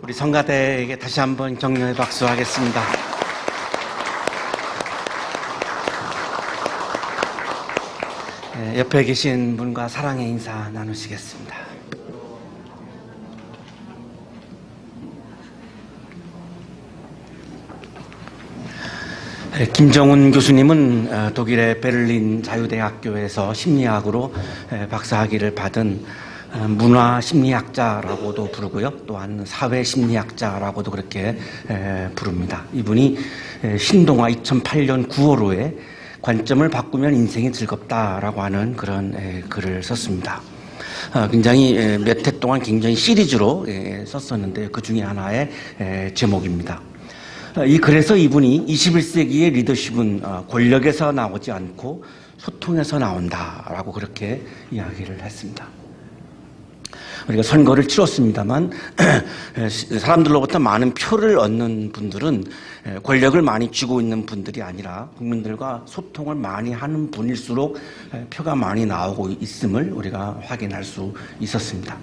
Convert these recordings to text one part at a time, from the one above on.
우리 성가대에게 다시 한번 격려의 박수 하겠습니다. 옆에 계신 분과 사랑의 인사 나누시겠습니다. 김정훈 교수님은 독일의 베를린 자유대학교에서 심리학으로 박사학위를 받은 문화심리학자라고도 부르고요. 또한 사회심리학자라고도 그렇게 부릅니다. 이분이 신동아 2008년 9월호에 관점을 바꾸면 인생이 즐겁다라고 하는 그런 글을 썼습니다. 굉장히 몇 해 동안 굉장히 시리즈로 썼었는데 그 중에 하나의 제목입니다. 이 글에서 이분이 21세기의 리더십은 권력에서 나오지 않고 소통에서 나온다라고 그렇게 이야기를 했습니다. 우리가 선거를 치렀습니다만 사람들로부터 많은 표를 얻는 분들은 권력을 많이 쥐고 있는 분들이 아니라 국민들과 소통을 많이 하는 분일수록 표가 많이 나오고 있음을 우리가 확인할 수 있었습니다.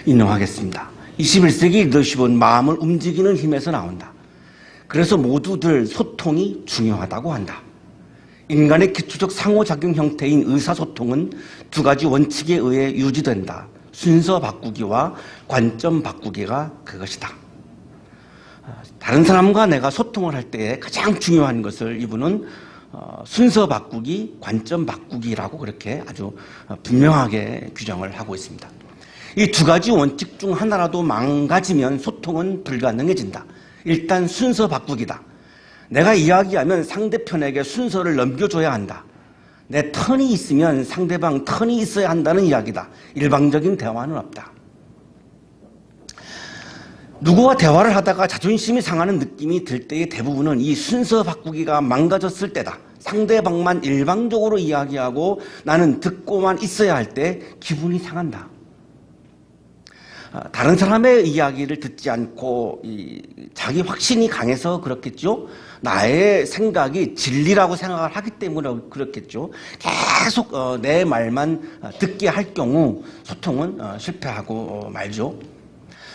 인용하겠습니다. 21세기 리더십은 마음을 움직이는 힘에서 나온다. 그래서 모두들 소통이 중요하다고 한다. 인간의 기초적 상호작용 형태인 의사소통은 두 가지 원칙에 의해 유지된다. 순서 바꾸기와 관점 바꾸기가 그것이다. 다른 사람과 내가 소통을 할 때 가장 중요한 것을 이분은 순서 바꾸기, 관점 바꾸기라고 그렇게 아주 분명하게 규정을 하고 있습니다. 이 두 가지 원칙 중 하나라도 망가지면 소통은 불가능해진다. 일단 순서 바꾸기다. 내가 이야기하면 상대편에게 순서를 넘겨줘야 한다. 내 턴이 있으면 상대방 턴이 있어야 한다는 이야기다. 일방적인 대화는 없다. 누구와 대화를 하다가 자존심이 상하는 느낌이 들 때의 대부분은 이 순서 바꾸기가 망가졌을 때다. 상대방만 일방적으로 이야기하고 나는 듣고만 있어야 할 때 기분이 상한다. 다른 사람의 이야기를 듣지 않고 자기 확신이 강해서 그렇겠죠. 나의 생각이 진리라고 생각을 하기 때문에 그렇겠죠. 계속 내 말만 듣게 할 경우 소통은 실패하고 말죠.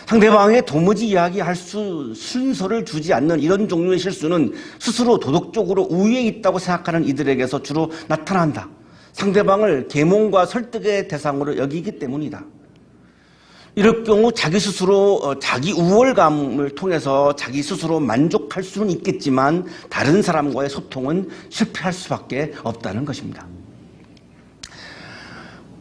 상대방에게 도무지 이야기할 순서를 두지 않는 이런 종류의 실수는 스스로 도덕적으로 우위에 있다고 생각하는 이들에게서 주로 나타난다. 상대방을 계몽과 설득의 대상으로 여기기 때문이다. 이럴 경우 자기 스스로 자기 우월감을 통해서 자기 스스로 만족할 수는 있겠지만 다른 사람과의 소통은 실패할 수밖에 없다는 것입니다.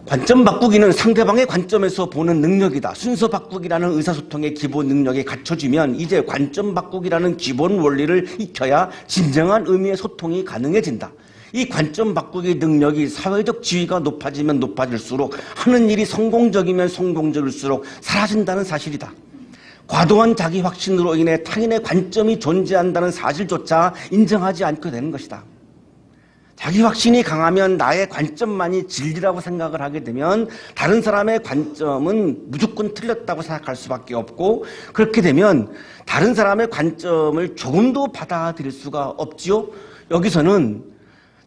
관점 바꾸기는 상대방의 관점에서 보는 능력이다. 순서 바꾸기라는 의사소통의 기본 능력이 갖춰지면 이제 관점 바꾸기라는 기본 원리를 익혀야 진정한 의미의 소통이 가능해진다. 이 관점 바꾸기 능력이 사회적 지위가 높아지면 높아질수록 하는 일이 성공적이면 성공적일수록 사라진다는 사실이다. 과도한 자기 확신으로 인해 타인의 관점이 존재한다는 사실조차 인정하지 않게 되는 것이다. 자기 확신이 강하면 나의 관점만이 진리라고 생각을 하게 되면 다른 사람의 관점은 무조건 틀렸다고 생각할 수밖에 없고 그렇게 되면 다른 사람의 관점을 조금도 받아들일 수가 없지요. 여기서는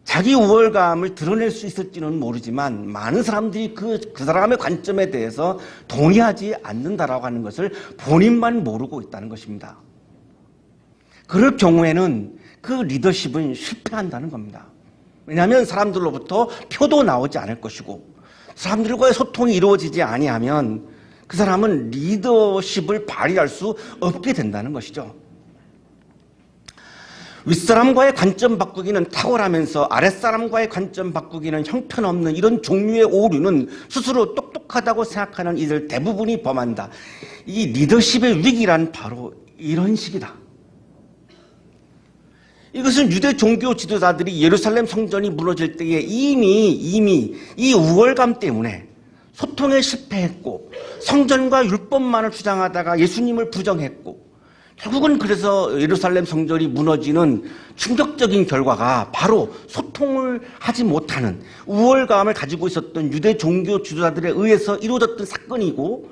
자기 우월감을 드러낼 수 있을지는 모르지만 많은 사람들이 그 사람의 관점에 대해서 동의하지 않는다라고 하는 것을 본인만 모르고 있다는 것입니다. 그럴 경우에는 그 리더십은 실패한다는 겁니다. 왜냐하면 사람들로부터 표도 나오지 않을 것이고 사람들과의 소통이 이루어지지 아니하면 그 사람은 리더십을 발휘할 수 없게 된다는 것이죠. 윗사람과의 관점 바꾸기는 탁월하면서 아랫사람과의 관점 바꾸기는 형편없는 이런 종류의 오류는 스스로 똑똑하다고 생각하는 이들 대부분이 범한다. 이 리더십의 위기란 바로 이런 식이다. 이것은 유대 종교 지도자들이 예루살렘 성전이 무너질 때에 이미 이 우월감 때문에 소통에 실패했고 성전과 율법만을 주장하다가 예수님을 부정했고 결국은 그래서 예루살렘 성전이 무너지는 충격적인 결과가 바로 소통을 하지 못하는 우월감을 가지고 있었던 유대 종교 지도자들에 의해서 이루어졌던 사건이고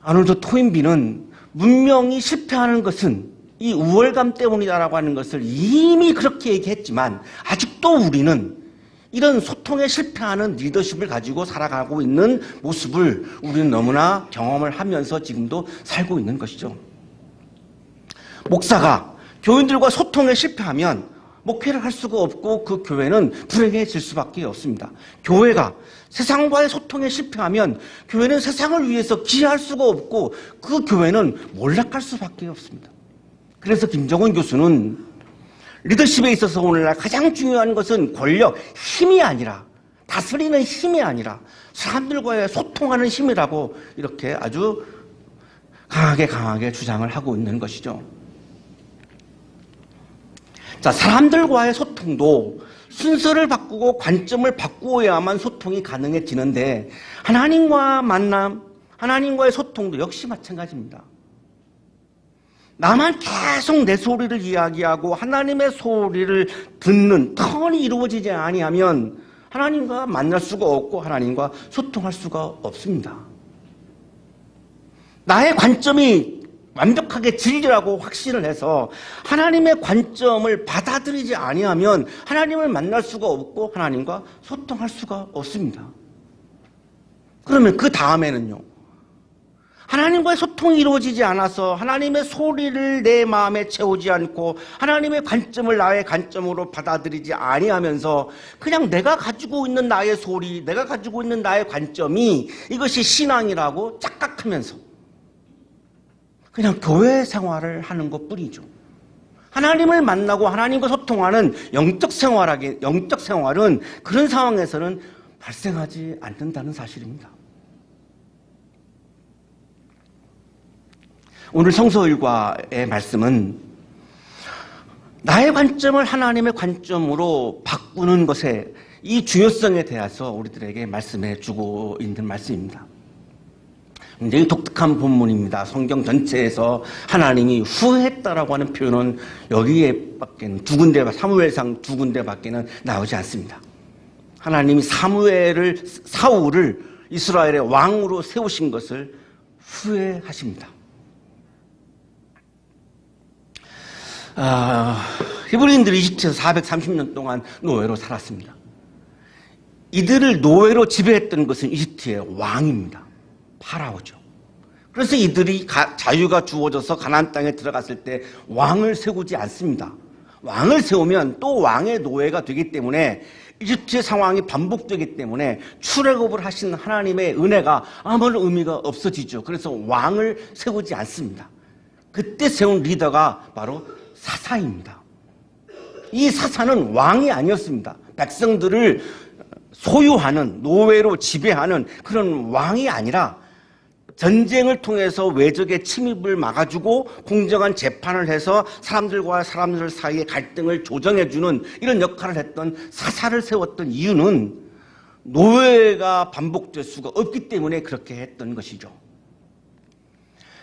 아놀드 토인비는 문명이 실패하는 것은 이 우월감 때문이다라고 하는 것을 이미 그렇게 얘기했지만 아직도 우리는 이런 소통에 실패하는 리더십을 가지고 살아가고 있는 모습을 우리는 너무나 경험을 하면서 지금도 살고 있는 것이죠. 목사가 교인들과 소통에 실패하면 목회를 할 수가 없고 그 교회는 불행해질 수밖에 없습니다. 교회가 세상과의 소통에 실패하면 교회는 세상을 위해서 기여할 수가 없고 그 교회는 몰락할 수밖에 없습니다. 그래서 김정은 교수는 리더십에 있어서 오늘날 가장 중요한 것은 권력, 힘이 아니라, 다스리는 힘이 아니라 사람들과의 소통하는 힘이라고 이렇게 아주 강하게 주장을 하고 있는 것이죠. 자, 사람들과의 소통도 순서를 바꾸고 관점을 바꾸어야만 소통이 가능해지는데 하나님과 만남, 하나님과의 소통도 역시 마찬가지입니다. 나만 계속 내 소리를 이야기하고 하나님의 소리를 듣는 턴이 이루어지지 아니하면 하나님과 만날 수가 없고 하나님과 소통할 수가 없습니다. 나의 관점이 완벽하게 진리라고 확신을 해서 하나님의 관점을 받아들이지 아니하면 하나님을 만날 수가 없고 하나님과 소통할 수가 없습니다. 그러면 그 다음에는요, 하나님과의 소통이 이루어지지 않아서 하나님의 소리를 내 마음에 채우지 않고 하나님의 관점을 나의 관점으로 받아들이지 아니하면서 그냥 내가 가지고 있는 나의 소리, 내가 가지고 있는 나의 관점이 이것이 신앙이라고 착각하면서 그냥 교회 생활을 하는 것뿐이죠. 하나님을 만나고 하나님과 소통하는 영적 생활은 그런 상황에서는 발생하지 않는다는 사실입니다. 오늘 성서 일과의 말씀은 나의 관점을 하나님의 관점으로 바꾸는 것의 이 중요성에 대해서 우리들에게 말씀해 주고 있는 말씀입니다. 굉장히 독특한 본문입니다. 성경 전체에서 하나님이 후회했다라고 하는 표현은 여기에밖에는 사무엘상 두 군데밖에는 나오지 않습니다. 하나님이 사울을 이스라엘의 왕으로 세우신 것을 후회하십니다. 히브리인들이 이집트에서 430년 동안 노예로 살았습니다. 이들을 노예로 지배했던 것은 이집트의 왕입니다. 파라오죠. 그래서 이들이 자유가 주어져서 가나안 땅에 들어갔을 때 왕을 세우지 않습니다. 왕을 세우면 또 왕의 노예가 되기 때문에 이집트의 상황이 반복되기 때문에 출애굽을 하신 하나님의 은혜가 아무런 의미가 없어지죠. 그래서 왕을 세우지 않습니다. 그때 세운 리더가 바로 사사입니다. 이 사사는 왕이 아니었습니다. 백성들을 소유하는, 노예로 지배하는 그런 왕이 아니라 전쟁을 통해서 외적의 침입을 막아주고 공정한 재판을 해서 사람들과 사람들 사이의 갈등을 조정해주는 이런 역할을 했던 사사를 세웠던 이유는 노예가 반복될 수가 없기 때문에 그렇게 했던 것이죠.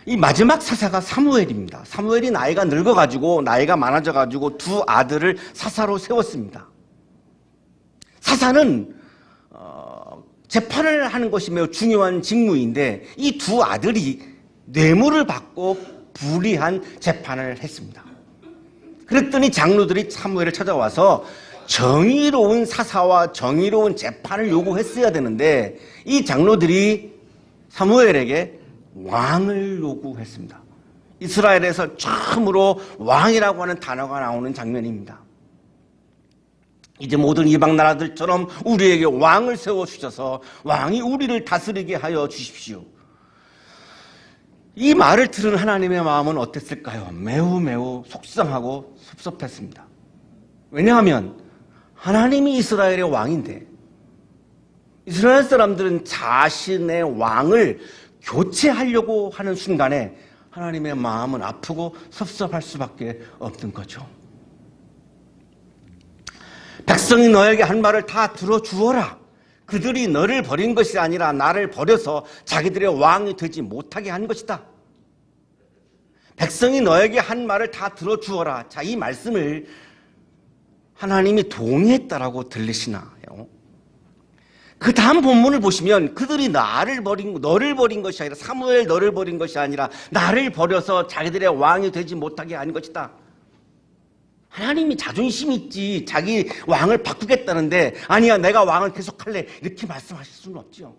이 마지막 사사가 사무엘입니다. 사무엘이 나이가 늙어가지고 나이가 많아져가지고 두 아들을 사사로 세웠습니다. 사사는 재판을 하는 것이 매우 중요한 직무인데 이 두 아들이 뇌물을 받고 불의한 재판을 했습니다. 그랬더니 장로들이 사무엘을 찾아와서 정의로운 사사와 정의로운 재판을 요구했어야 되는데 이 장로들이 사무엘에게 왕을 요구했습니다. 이스라엘에서 처음으로 왕이라고 하는 단어가 나오는 장면입니다. 이제 모든 이방 나라들처럼 우리에게 왕을 세워주셔서 왕이 우리를 다스리게 하여 주십시오. 이 말을 들은 하나님의 마음은 어땠을까요? 매우 속상하고 섭섭했습니다. 왜냐하면 하나님이 이스라엘의 왕인데 이스라엘 사람들은 자신의 왕을 교체하려고 하는 순간에 하나님의 마음은 아프고 섭섭할 수밖에 없는 거죠. 백성이 너에게 한 말을 다 들어주어라. 그들이 너를 버린 것이 아니라 나를 버려서 자기들의 왕이 되지 못하게 한 것이다. 백성이 너에게 한 말을 다 들어주어라. 자, 이 말씀을 하나님이 동의했다라고 들리시나요? 그 다음 본문을 보시면 그들이 너를 버린 것이 아니라 사무엘 너를 버린 것이 아니라 나를 버려서 자기들의 왕이 되지 못하게 한 것이다. 하나님이 자존심이 있지 자기 왕을 바꾸겠다는데 아니야 내가 왕을 계속할래 이렇게 말씀하실 수는 없죠.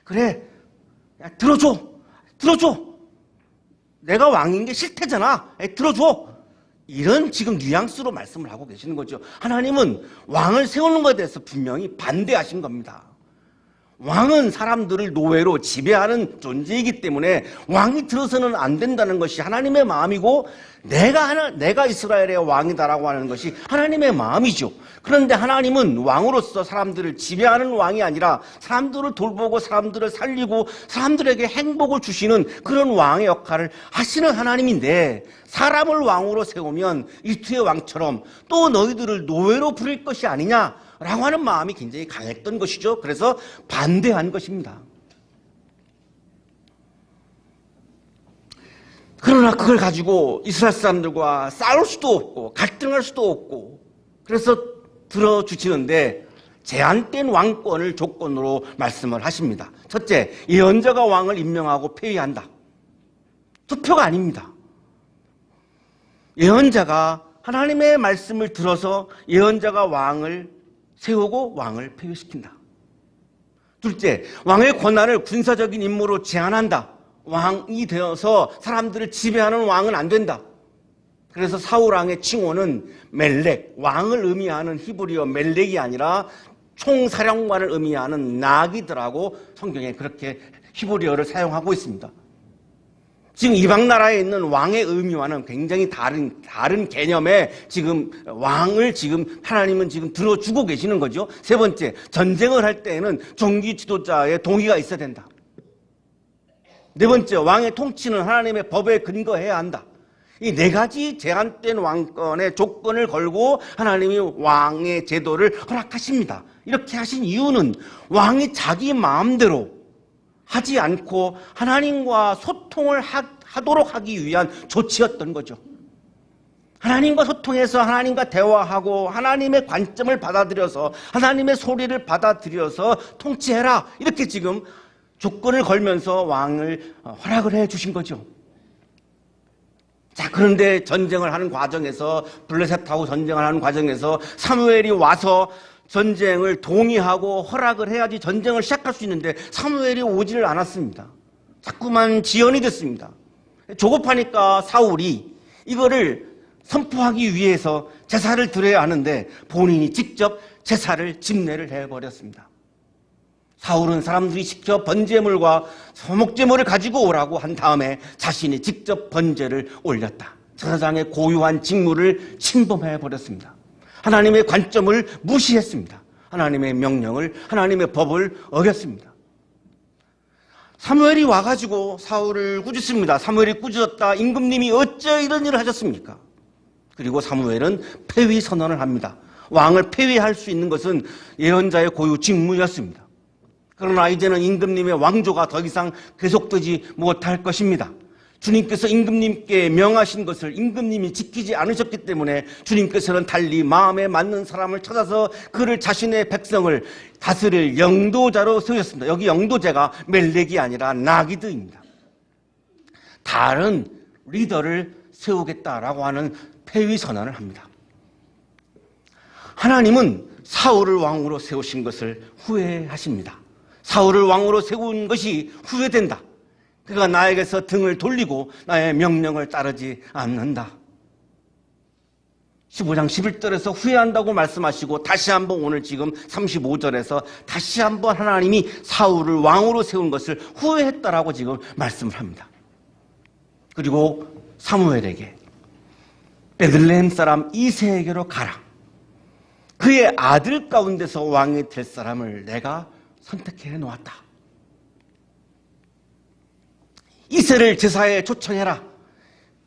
그래 야, 들어줘 내가 왕인 게 싫대잖아. 들어줘. 이런 지금 뉘앙스로 말씀을 하고 계시는 거죠. 하나님은 왕을 세우는 것에 대해서 분명히 반대하신 겁니다. 왕은 사람들을 노예로 지배하는 존재이기 때문에 왕이 들어서는 안 된다는 것이 하나님의 마음이고 내가 이스라엘의 왕이다라고 하는 것이 하나님의 마음이죠. 그런데 하나님은 왕으로서 사람들을 지배하는 왕이 아니라 사람들을 돌보고 사람들을 살리고 사람들에게 행복을 주시는 그런 왕의 역할을 하시는 하나님인데 사람을 왕으로 세우면 이투의 왕처럼 또 너희들을 노예로 부릴 것이 아니냐라고 하는 마음이 굉장히 강했던 것이죠. 그래서 반대한 것입니다. 그러나 그걸 가지고 이스라엘 사람들과 싸울 수도 없고 갈등할 수도 없고 그래서 들어주시는데 제한된 왕권을 조건으로 말씀을 하십니다. 첫째, 예언자가 왕을 임명하고 폐위한다. 투표가 아닙니다. 예언자가 하나님의 말씀을 들어서 예언자가 왕을 세우고 왕을 폐위시킨다. 둘째, 왕의 권한을 군사적인 임무로 제한한다. 왕이 되어서 사람들을 지배하는 왕은 안 된다. 그래서 사울 왕의 칭호는 멜렉, 왕을 의미하는 히브리어 멜렉이 아니라 총사령관을 의미하는 나기드라고 성경에 그렇게 히브리어를 사용하고 있습니다. 지금 이방 나라에 있는 왕의 의미와는 굉장히 다른 개념의 지금 왕을 지금 하나님은 지금 들어주고 계시는 거죠. 세 번째, 전쟁을 할 때에는 종기 지도자의 동의가 있어야 된다. 네 번째, 왕의 통치는 하나님의 법에 근거해야 한다. 이 네 가지 제한된 왕권의 조건을 걸고 하나님이 왕의 제도를 허락하십니다. 이렇게 하신 이유는 왕이 자기 마음대로 하지 않고 하나님과 소통을 하도록 하기 위한 조치였던 거죠. 하나님과 소통해서 하나님과 대화하고 하나님의 관점을 받아들여서 하나님의 소리를 받아들여서 통치해라. 이렇게 지금 조건을 걸면서 왕을 허락을 해 주신 거죠. 자, 그런데 전쟁을 하는 과정에서 블레셋하고 전쟁을 하는 과정에서 사무엘이 와서 전쟁을 동의하고 허락을 해야지 전쟁을 시작할 수 있는데 사무엘이 오지를 않았습니다. 자꾸만 지연이 됐습니다. 조급하니까 사울이 이거를 선포하기 위해서 제사를 드려야 하는데 본인이 직접 제사를 집례를 해버렸습니다. 사울은 사람들이 시켜 번제물과 소목제물을 가지고 오라고 한 다음에 자신이 직접 번제를 올렸다. 제사장의 고유한 직무를 침범해버렸습니다. 하나님의 관점을 무시했습니다. 하나님의 명령을, 하나님의 법을 어겼습니다. 사무엘이 와가지고 사울을 꾸짖습니다. 사무엘이 꾸짖었다. 임금님이 어째 이런 일을 하셨습니까? 그리고 사무엘은 폐위 선언을 합니다. 왕을 폐위할 수 있는 것은 예언자의 고유 직무였습니다. 그러나 이제는 임금님의 왕조가 더 이상 계속되지 못할 것입니다. 주님께서 임금님께 명하신 것을 임금님이 지키지 않으셨기 때문에 주님께서는 달리 마음에 맞는 사람을 찾아서 그를 자신의 백성을 다스릴 영도자로 세우셨습니다. 여기 영도자가 멜렉이 아니라 나기드입니다. 다른 리더를 세우겠다라고 하는 폐위 선언을 합니다. 하나님은 사울을 왕으로 세우신 것을 후회하십니다. 사울을 왕으로 세운 것이 후회된다. 그가 나에게서 등을 돌리고 나의 명령을 따르지 않는다. 15장 11절에서 후회한다고 말씀하시고 다시 한번 오늘 지금 35절에서 다시 한번 하나님이 사울을 왕으로 세운 것을 후회했다라고 지금 말씀을 합니다. 그리고 사무엘에게 베들레헴 사람 이새에게로 가라. 그의 아들 가운데서 왕이 될 사람을 내가 선택해 놓았다. 이새를 제사에 초청해라.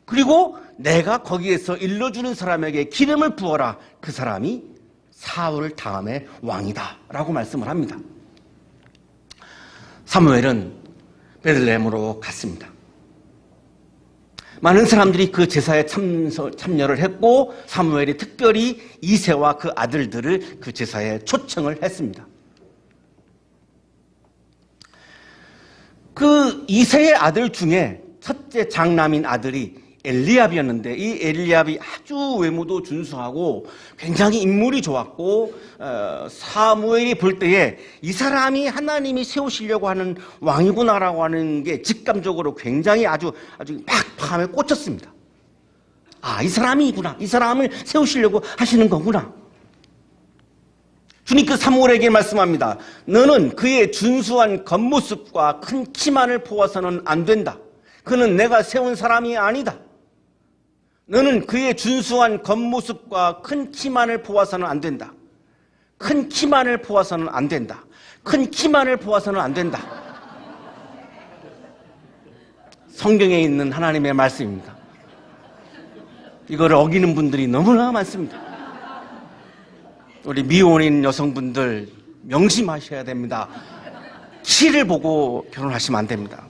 그리고 내가 거기에서 일러주는 사람에게 기름을 부어라. 그 사람이 사울 다음에 왕이다 라고 말씀을 합니다. 사무엘은 베들레헴으로 갔습니다. 많은 사람들이 그 제사에 참여를 했고 사무엘이 특별히 이새와 그 아들들을 그 제사에 초청을 했습니다. 그 이새의 아들 중에 첫째 장남인 아들이 엘리압이었는데 이 엘리압이 아주 외모도 준수하고 굉장히 인물이 좋았고 사무엘이 볼 때에 이 사람이 하나님이 세우시려고 하는 왕이구나라고 하는 게 직감적으로 굉장히 아주 팍팍하게 꽂혔습니다. 아, 이 사람이구나. 이 사람을 세우시려고 하시는 거구나. 주님께서 사무엘에게 말씀합니다. 너는 그의 준수한 겉모습과 큰 키만을 보아서는 안 된다. 그는 내가 세운 사람이 아니다. 너는 그의 준수한 겉모습과 큰 키만을 보아서는 안 된다. 큰 키만을 보아서는 안 된다. 큰 키만을 보아서는 안 된다. 성경에 있는 하나님의 말씀입니다. 이거를 어기는 분들이 너무나 많습니다. 우리 미혼인 여성분들 명심하셔야 됩니다. 키를 보고 결혼하시면 안 됩니다.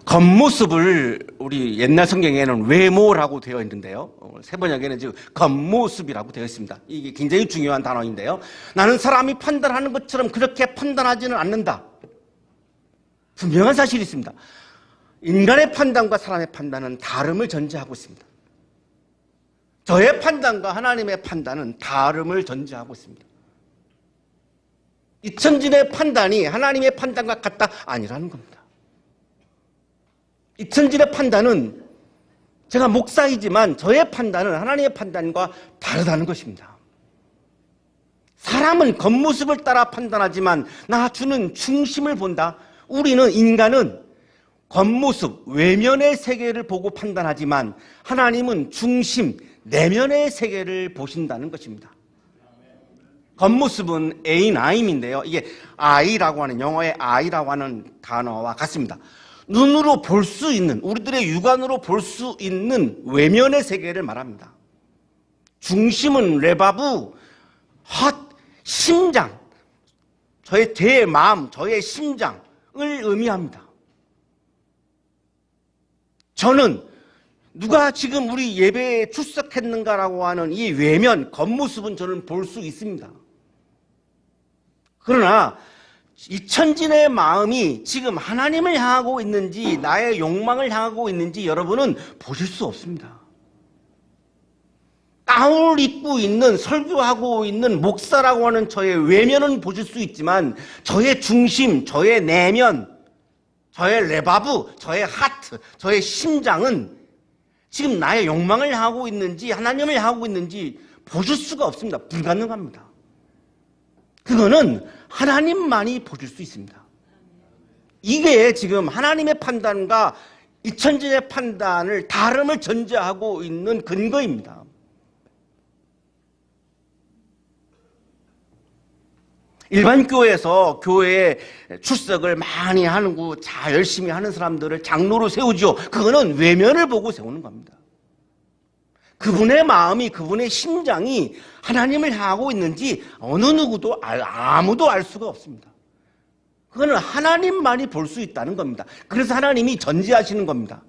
겉모습을 우리 옛날 성경에는 외모라고 되어 있는데요. 새 번역에는 지금 겉모습이라고 되어 있습니다. 이게 굉장히 중요한 단어인데요. 나는 사람이 판단하는 것처럼 그렇게 판단하지는 않는다. 분명한 사실이 있습니다. 인간의 판단과 사람의 판단은 다름을 전제하고 있습니다. 저의 판단과 하나님의 판단은 다름을 전제하고 있습니다. 이천진의 판단이 하나님의 판단과 같다? 아니라는 겁니다. 이천진의 판단은 제가 목사이지만 저의 판단은 하나님의 판단과 다르다는 것입니다. 사람은 겉모습을 따라 판단하지만 나 주는 중심을 본다. 우리는 인간은 겉모습, 외면의 세계를 보고 판단하지만 하나님은 중심, 내면의 세계를 보신다는 것입니다. 겉모습은 A나임인데요. 이게 I라고 하는, 영어의 I라고 하는 단어와 같습니다. 눈으로 볼 수 있는, 우리들의 육안으로 볼 수 있는 외면의 세계를 말합니다. 중심은 레바브, 헛, 심장, 제 마음, 저의 심장을 의미합니다. 저는 누가 지금 우리 예배에 출석했는가라고 하는 이 외면, 겉모습은 저는 볼 수 있습니다. 그러나 이천진의 마음이 지금 하나님을 향하고 있는지 나의 욕망을 향하고 있는지 여러분은 보실 수 없습니다. 가운을 입고 있는, 설교하고 있는 목사라고 하는 저의 외면은 보실 수 있지만 저의 중심, 저의 내면, 저의 레바브, 저의 하트, 저의 심장은 지금 나의 욕망을 향하고 있는지 하나님을 향하고 있는지 보실 수가 없습니다. 불가능합니다. 그거는 하나님만이 보실 수 있습니다. 이게 지금 하나님의 판단과 이천진의 판단을 다름을 전제하고 있는 근거입니다. 일반 교회에서 교회에 출석을 많이 하고 열심히 하는 사람들을 장로로 세우죠. 그거는 외면을 보고 세우는 겁니다. 그분의 마음이, 그분의 심장이 하나님을 향하고 있는지 어느 누구도 아무도 알 수가 없습니다. 그거는 하나님만이 볼 수 있다는 겁니다. 그래서 하나님이 전제하시는 겁니다.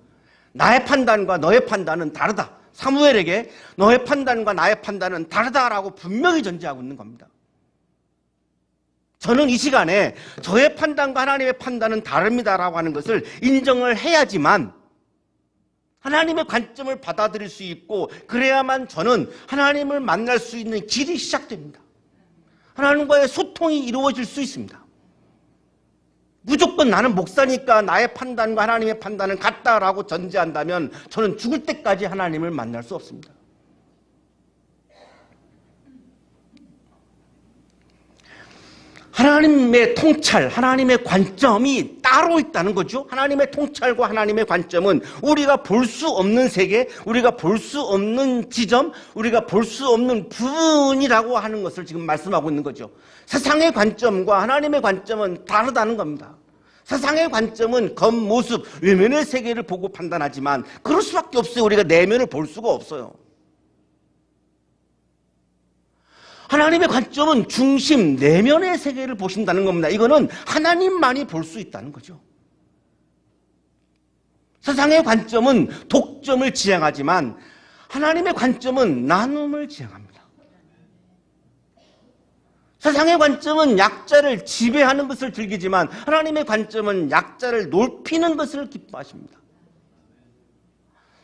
나의 판단과 너의 판단은 다르다. 사무엘에게 너의 판단과 나의 판단은 다르다라고 분명히 전제하고 있는 겁니다. 저는 이 시간에 저의 판단과 하나님의 판단은 다릅니다라고 하는 것을 인정을 해야지만 하나님의 관점을 받아들일 수 있고 그래야만 저는 하나님을 만날 수 있는 길이 시작됩니다. 하나님과의 소통이 이루어질 수 있습니다. 무조건 나는 목사니까 나의 판단과 하나님의 판단은 같다라고 전제한다면 저는 죽을 때까지 하나님을 만날 수 없습니다. 하나님의 통찰, 하나님의 관점이 따로 있다는 거죠. 하나님의 통찰과 하나님의 관점은 우리가 볼 수 없는 세계, 우리가 볼 수 없는 지점, 우리가 볼 수 없는 부분이라고 하는 것을 지금 말씀하고 있는 거죠. 세상의 관점과 하나님의 관점은 다르다는 겁니다. 세상의 관점은 겉모습, 외면의 세계를 보고 판단하지만 그럴 수밖에 없어요. 우리가 내면을 볼 수가 없어요. 하나님의 관점은 중심, 내면의 세계를 보신다는 겁니다. 이거는 하나님만이 볼 수 있다는 거죠. 세상의 관점은 독점을 지향하지만 하나님의 관점은 나눔을 지향합니다. 세상의 관점은 약자를 지배하는 것을 즐기지만 하나님의 관점은 약자를 높이는 것을 기뻐하십니다.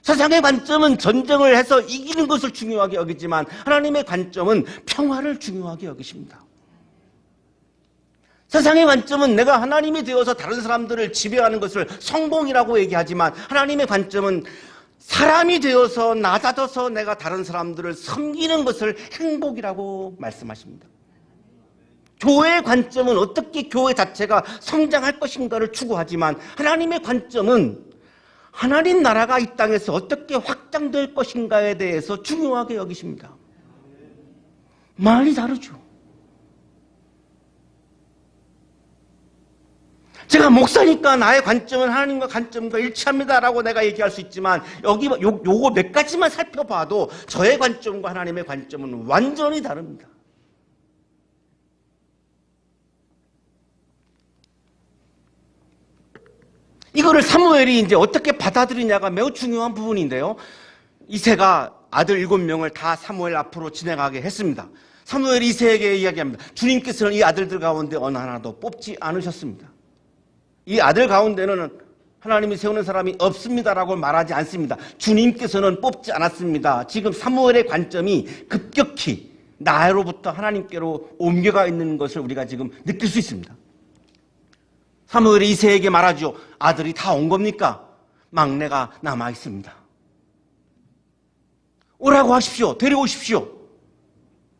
세상의 관점은 전쟁을 해서 이기는 것을 중요하게 여기지만 하나님의 관점은 평화를 중요하게 여기십니다. 세상의 관점은 내가 하나님이 되어서 다른 사람들을 지배하는 것을 성공이라고 얘기하지만 하나님의 관점은 사람이 되어서 낮아져서 내가 다른 사람들을 섬기는 것을 행복이라고 말씀하십니다. 교회의 관점은 어떻게 교회 자체가 성장할 것인가를 추구하지만 하나님의 관점은 하나님 나라가 이 땅에서 어떻게 확장될 것인가에 대해서 중요하게 여기십니다. 많이 다르죠. 제가 목사니까 나의 관점은 하나님과 관점과 일치합니다라고 내가 얘기할 수 있지만 요거 몇 가지만 살펴봐도 저의 관점과 하나님의 관점은 완전히 다릅니다. 이거를 사무엘이 이제 어떻게 받아들이냐가 매우 중요한 부분인데요. 이새가 아들 7명을 다 사무엘 앞으로 진행하게 했습니다. 사무엘이 이새에게 이야기합니다. 주님께서는 이 아들들 가운데 어느 하나도 뽑지 않으셨습니다. 이 아들 가운데는 하나님이 세우는 사람이 없습니다라고 말하지 않습니다. 주님께서는 뽑지 않았습니다. 지금 사무엘의 관점이 급격히 나로부터 하나님께로 옮겨가 있는 것을 우리가 지금 느낄 수 있습니다. 사무엘이 이새에게 말하죠. 아들이 다 온 겁니까? 막내가 남아 있습니다. 오라고 하십시오. 데려오십시오.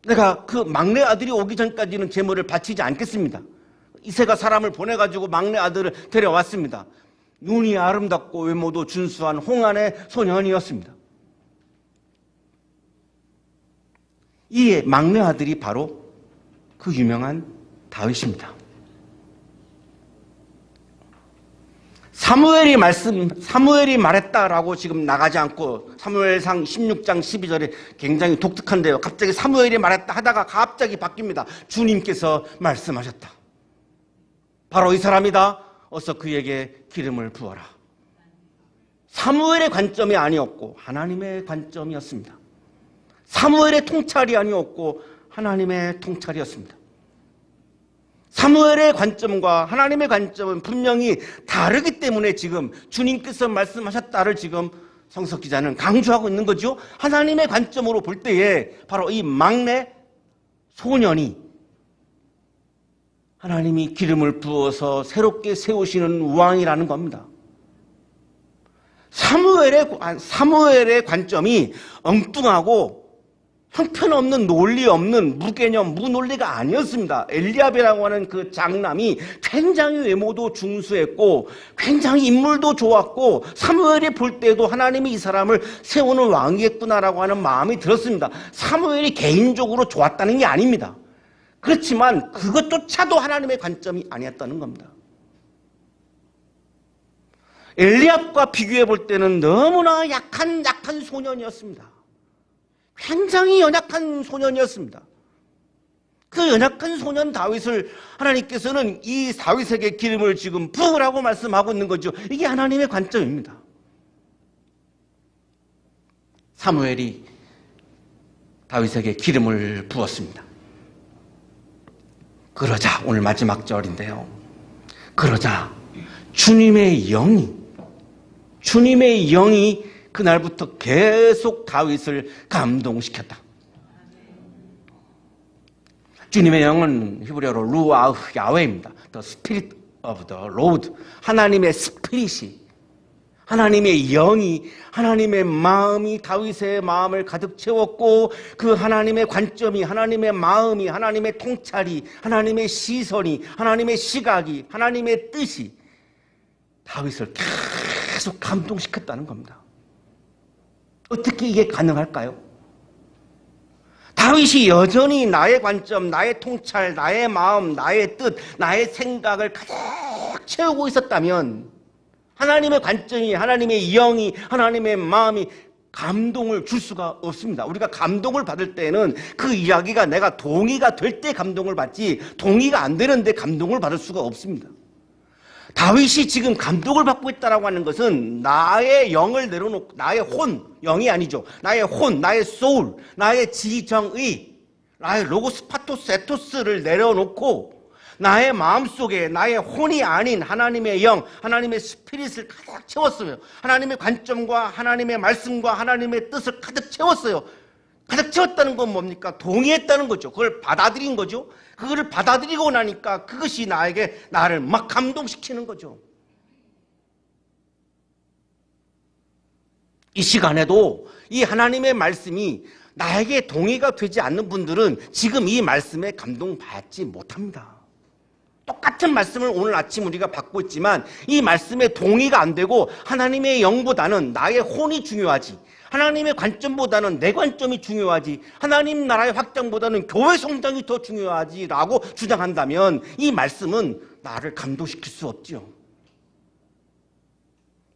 내가 그 막내 아들이 오기 전까지는 제물을 바치지 않겠습니다. 이새가 사람을 보내가지고 막내 아들을 데려왔습니다. 눈이 아름답고 외모도 준수한 홍안의 소년이었습니다. 이 막내 아들이 바로 그 유명한 다윗입니다. 사무엘이 말했다라고 지금 나가지 않고 사무엘상 16장 12절에 굉장히 독특한데요. 갑자기 사무엘이 말했다 하다가 갑자기 바뀝니다. 주님께서 말씀하셨다. 바로 이 사람이다. 어서 그에게 기름을 부어라. 사무엘의 관점이 아니었고 하나님의 관점이었습니다. 사무엘의 통찰이 아니었고 하나님의 통찰이었습니다. 사무엘의 관점과 하나님의 관점은 분명히 다르기 때문에 지금 주님께서 말씀하셨다를 지금 성서 기자는 강조하고 있는 거죠. 하나님의 관점으로 볼 때에 바로 이 막내 소년이 하나님이 기름을 부어서 새롭게 세우시는 왕이라는 겁니다. 사무엘의 관점이 엉뚱하고 형편없는 논리 없는 무개념 무논리가 아니었습니다. 엘리압이라고 하는 그 장남이 굉장히 외모도 중수했고 굉장히 인물도 좋았고 사무엘이 볼 때도 하나님이 이 사람을 세우는 왕이겠구나라고 하는 마음이 들었습니다. 사무엘이 개인적으로 좋았다는 게 아닙니다. 그렇지만 그것조차도 하나님의 관점이 아니었다는 겁니다. 엘리압과 비교해 볼 때는 너무나 약한 소년이었습니다. 굉장히 연약한 소년이었습니다. 그 연약한 소년 다윗을 하나님께서는 이 다윗에게 기름을 지금 부으라고 말씀하고 있는 거죠. 이게 하나님의 관점입니다. 사무엘이 다윗에게 기름을 부었습니다. 그러자 오늘 마지막 절인데요. 그러자 주님의 영이 그날부터 계속 다윗을 감동시켰다. 주님의 영은 히브리어로 루아흐 야훼입니다. The Spirit of the Lord. 하나님의 스피릿이, 하나님의 영이, 하나님의 마음이 다윗의 마음을 가득 채웠고 그 하나님의 관점이, 하나님의 마음이, 하나님의 통찰이, 하나님의 시선이, 하나님의 시각이, 하나님의 뜻이 다윗을 계속 감동시켰다는 겁니다. 어떻게 이게 가능할까요? 다윗이 여전히 나의 관점, 나의 통찰, 나의 마음, 나의 뜻, 나의 생각을 가득 채우고 있었다면 하나님의 관점이, 하나님의 영이, 하나님의 마음이 감동을 줄 수가 없습니다. 우리가 감동을 받을 때는 그 이야기가 내가 동의가 될 때 감동을 받지 동의가 안 되는데 감동을 받을 수가 없습니다. 다윗이 지금 감동을 받고 있다고 하는 것은 나의 영을 내려놓고 나의 혼, 영이 아니죠. 나의 혼, 나의 소울, 나의 지정의, 나의 로고스 파토스 에토스를 내려놓고 나의 마음속에 나의 혼이 아닌 하나님의 영, 하나님의 스피릿을 가득 채웠어요. 하나님의 관점과 하나님의 말씀과 하나님의 뜻을 가득 채웠어요. 가득 채웠다는 건 뭡니까? 동의했다는 거죠. 그걸 받아들인 거죠. 그거를 받아들이고 나니까 그것이 나를 막 감동시키는 거죠. 이 시간에도 이 하나님의 말씀이 나에게 동의가 되지 않는 분들은 지금 이 말씀에 감동받지 못합니다. 똑같은 말씀을 오늘 아침 우리가 받고 있지만 이 말씀에 동의가 안 되고 하나님의 영보다는 나의 혼이 중요하지, 하나님의 관점보다는 내 관점이 중요하지, 하나님 나라의 확장보다는 교회 성장이 더 중요하지라고 주장한다면 이 말씀은 나를 감동시킬 수 없지요.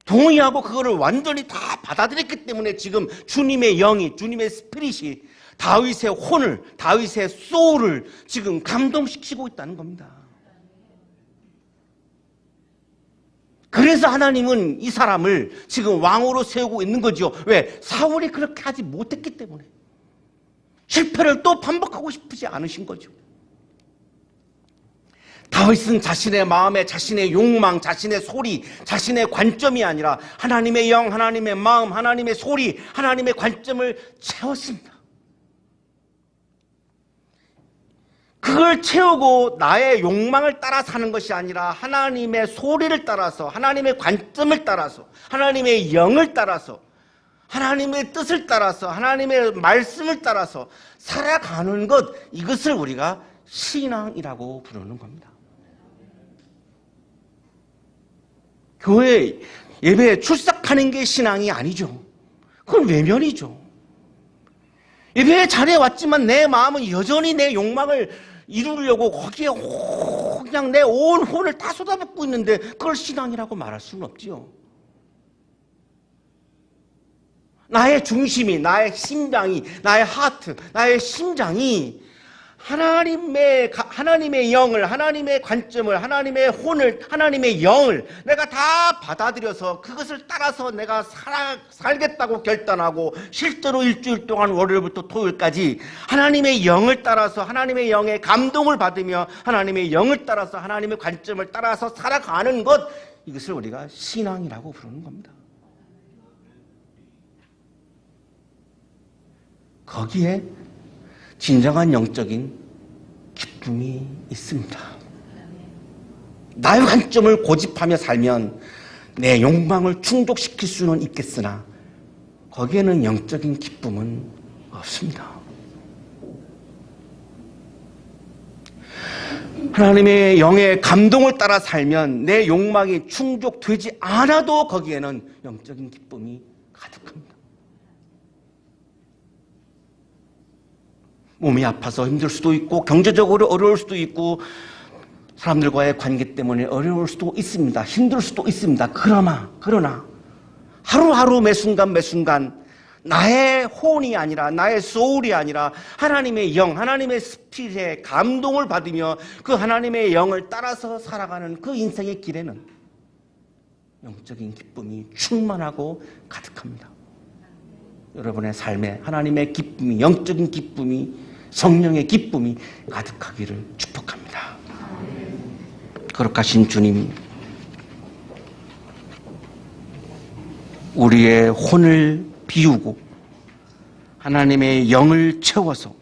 동의하고 그거를 완전히 다 받아들였기 때문에 지금 주님의 영이, 주님의 스피릿이 다윗의 혼을, 다윗의 소울을 지금 감동시키고 있다는 겁니다. 그래서 하나님은 이 사람을 지금 왕으로 세우고 있는 거죠. 왜? 사울이 그렇게 하지 못했기 때문에. 실패를 또 반복하고 싶지 않으신 거죠. 다윗은 자신의 마음에 자신의 욕망, 자신의 소리, 자신의 관점이 아니라 하나님의 영, 하나님의 마음, 하나님의 소리, 하나님의 관점을 채웠습니다. 그걸 채우고 나의 욕망을 따라 사는 것이 아니라 하나님의 소리를 따라서, 하나님의 관점을 따라서, 하나님의 영을 따라서, 하나님의 뜻을 따라서, 하나님의 말씀을 따라서 살아가는 것, 이것을 우리가 신앙이라고 부르는 겁니다. 교회 예배에 출석하는 게 신앙이 아니죠. 그건 외면이죠. 예배의 자리에 왔지만 내 마음은 여전히 내 욕망을 이루려고 거기에 그냥 내 온 혼을 다 쏟아붓고 있는데 그걸 신앙이라고 말할 수는 없지요. 나의 중심이, 나의 심장이, 나의 하트, 나의 심장이 하나님의 영을, 하나님의 관점을, 하나님의 혼을, 하나님의 영을 내가 다 받아들여서 그것을 따라서 내가 살겠다고 결단하고 실제로 일주일 동안 월요일부터 토요일까지 하나님의 영을 따라서 하나님의 영의 감동을 받으며 하나님의 영을 따라서 하나님의 관점을 따라서 살아가는 것, 이것을 우리가 신앙이라고 부르는 겁니다. 거기에 진정한 영적인 기쁨이 있습니다. 나의 관점을 고집하며 살면 내 욕망을 충족시킬 수는 있겠으나 거기에는 영적인 기쁨은 없습니다. 하나님의 영의 감동을 따라 살면 내 욕망이 충족되지 않아도 거기에는 영적인 기쁨이 가득합니다. 몸이 아파서 힘들 수도 있고 경제적으로 어려울 수도 있고 사람들과의 관계 때문에 어려울 수도 있습니다. 힘들 수도 있습니다. 그러나 하루하루 매순간 나의 혼이 아니라 나의 소울이 아니라 하나님의 영, 하나님의 스피릿의 감동을 받으며 그 하나님의 영을 따라서 살아가는 그 인생의 길에는 영적인 기쁨이 충만하고 가득합니다. 여러분의 삶에 하나님의 기쁨이, 영적인 기쁨이, 성령의 기쁨이 가득하기를 축복합니다. 거룩하신 주님, 우리의 혼을 비우고 하나님의 영을 채워서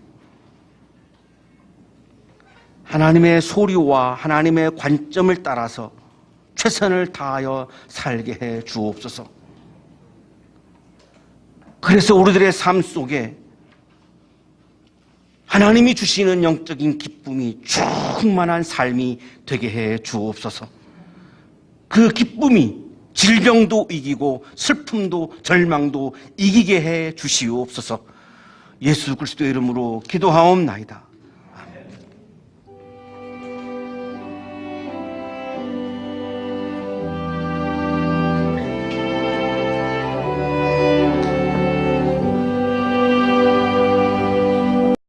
하나님의 소리와 하나님의 관점을 따라서 최선을 다하여 살게 해 주옵소서. 그래서 우리들의 삶 속에 하나님이 주시는 영적인 기쁨이 충만한 삶이 되게 해 주옵소서. 그 기쁨이 질병도 이기고 슬픔도 절망도 이기게 해 주시옵소서. 예수 그리스도의 이름으로 기도하옵나이다.